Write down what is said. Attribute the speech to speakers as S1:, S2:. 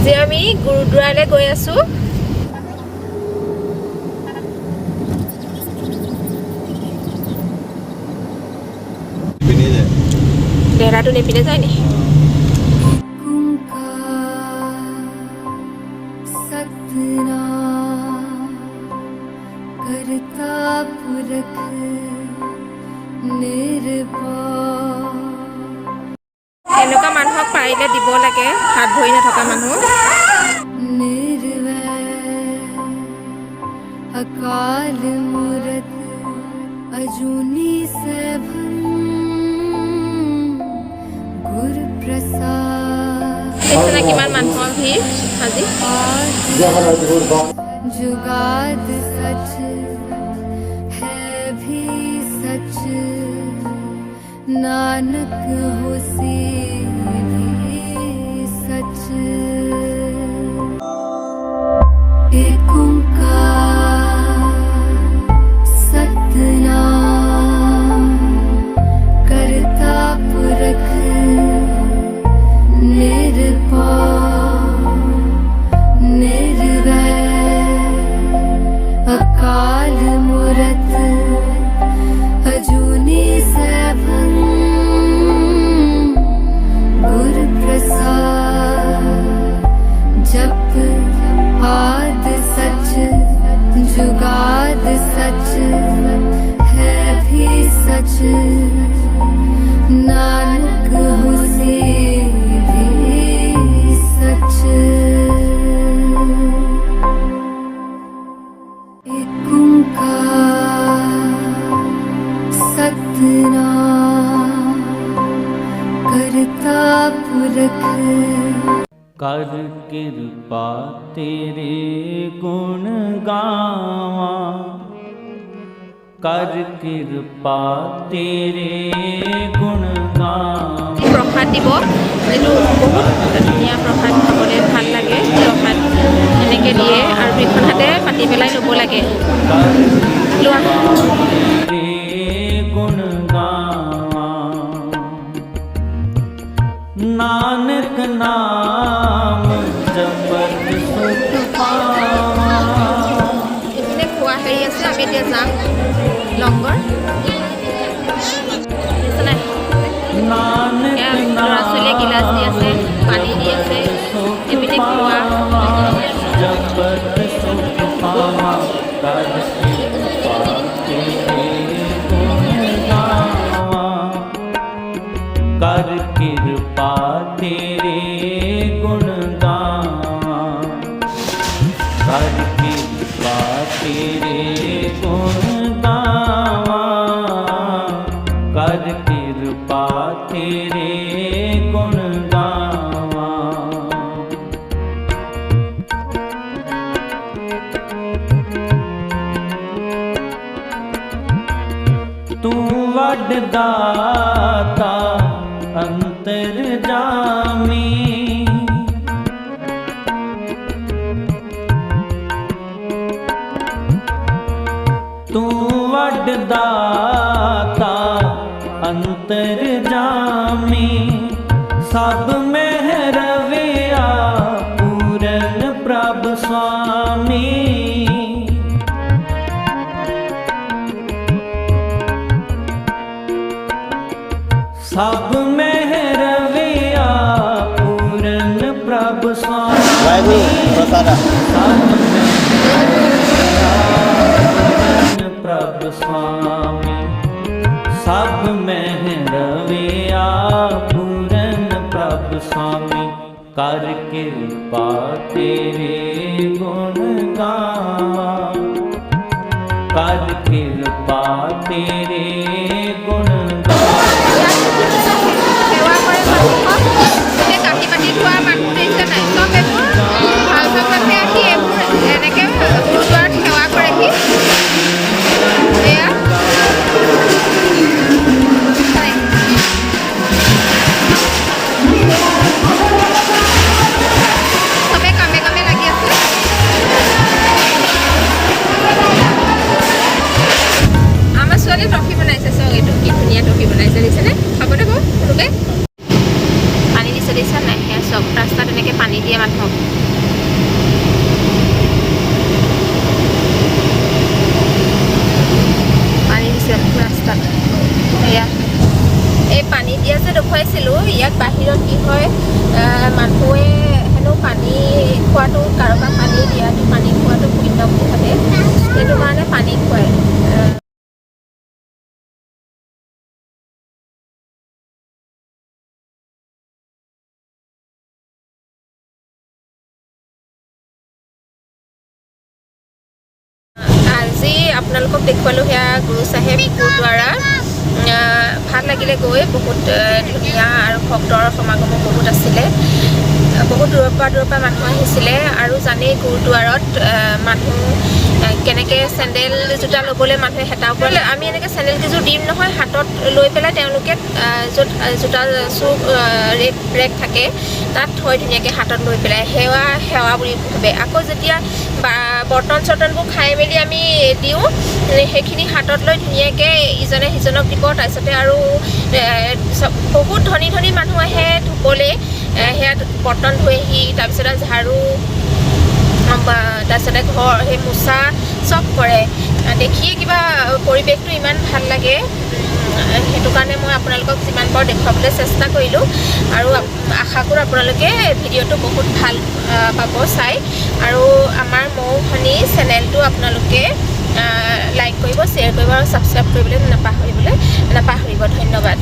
S1: আজি আমি গুৰুদ্বাৰলৈ গৈ আছো। দেহৰাদুন এইপিনে যায় নি? এনেকুৱা মানুহক পাৰিলে দিব লাগে, হাত ভৰি নথকা মানুহ। अकाल मूरत अजूनी सैभं गुर प्रसाद। इतना किमान মানুহৰ ভিৰ আজি। जुगाद सच है भी सच नानक होसी भी सच। एक ओंकार सतनाम करता पुरख निर्भय निर्वैर अकाल मूरत अजूनी सैभं गुर प्रसाद। जप आद सच जुगाद सच है भी सच नानक होसी भी सच। एक ओंकार सतनाम करता पुरख।
S2: कर कृपा तेरे गुण गावा, कर कृपा तेरे गुण गावा।
S1: प्रसाद দিব যেটো বহুত ধুনীয়া প্ৰসাদ, খাবলৈ ভাল লাগে। প্ৰসাদ এনেকৈ দিয়ে আৰু দুইখন হাতে পাতি পেলাই ল'ব লাগে। লোৱা
S2: गुण गावा, नानक नाम जपत सुख पावा।
S1: এইপিনে খোৱা হেৰি আছে, আমি এতিয়া যাম লংগৰ। ল'ৰা ছোৱালীয়ে গিলাচ দি আছে, পানী দি আছে। এইপিনে খোৱা
S2: जपत सुख पावा, कर कृपा तेरे गुण गावा, कर कृपा तेरे गुण गावा, कर कृपा तेरे गुण गावा, कर कृपा तेरे गुण गावा। तू वड दाता अंतर जामी, तू वड दाता अंतर जामी, सब में रविया पूरन प्रभ स्वामी। सब में रविया पूरन प्रभ स्वामी, सब में प्रभ स्वामी, सब में रविया पूरन प्रभ स्वामी। कर कृपा तेरे गुण गावा, कर कृपा तेरे गुण गावा।
S1: সেৱা কৰে মানুহক। এতিয়া কাটি পাতি থোৱা মানুহ দেখিছে নাই? চব এইবোৰ ভাল ভাল মানুহে আহি এইবোৰ এনেকৈ গুৰুদ্বাৰত সেৱা কৰেহি। এয়া চবে কামে কামে লাগি আছে। আমাৰ ছোৱালী ট্ৰফি বনাইছে, চাওক এইটো কি কেনেকৈ পানী দিয়ে মানুহক। পানী দিছে ৰাস্তাত। এয়া এই পানী দিয়া যে দেখুৱাইছিলোঁ, ইয়াত বাহিৰত কি হয়, মানুহে হেনো পানী খোৱাটো, কাৰোবাক পানী দিয়াটো, পানী খোৱাটো পুণ্য বুলি ভাবে, সেইটো কাৰণে পানী খুৱায়। আজি আপোনালোকক দেখুৱালোঁ সেয়া গুৰু চাহেব গুৰুদ্বাৰা। ভাল লাগিলে গৈ, বহুত ধুনীয়া আৰু ভক্তৰ সমাগমো বহুত আছিলে। বহুত দূৰৰ পৰা মানুহ আহিছিলে। আৰু জানেই গুৰুদ্বাৰত মানুহ কেনেকৈ চেণ্ডেল জোতা ল'বলৈ মানুহে হেতা ওপৰত, আমি এনেকৈ চেণ্ডেল কেইযোৰ দিম নহয়, হাতত লৈ পেলাই তেওঁলোকে য'ত জোতা ৰেক থাকে তাত থৈ ধুনীয়াকৈ হাতত লৈ পেলাই সেৱা বুলি ভাবে। আকৌ যেতিয়া বৰ্তন চৰ্তনবোৰ খাই মেলি আমি দিওঁ, সেইখিনি হাতত লৈ ধুনীয়াকৈ ইজনে সিজনক দিব। তাৰপিছতে আৰু বহুত ধনী ধনী মানুহ আহে ধুবলৈ, সেয়া বৰ্তন ধুৱেহি, তাৰপিছতে ঝাৰু, তাৰপিছতে ঘৰ সেই মোচা চব কৰে। দেখিয়ে কিবা পৰিৱেশটো ইমান ভাল লাগে। সেইটো কাৰণে মই আপোনালোকক যিমান পাৰোঁ দেখুৱাবলৈ চেষ্টা কৰিলোঁ। আৰু আশা কৰোঁ আপোনালোকে ভিডিঅ'টো বহুত ভাল পাব চাই। আৰু আমাৰ মৌ ভনী চেনেলটো আপোনালোকে লাইক কৰিব, শ্বেয়াৰ কৰিব আৰু ছাবস্ক্ৰাইব কৰিবলৈ নাপাহৰিব। ধন্যবাদ।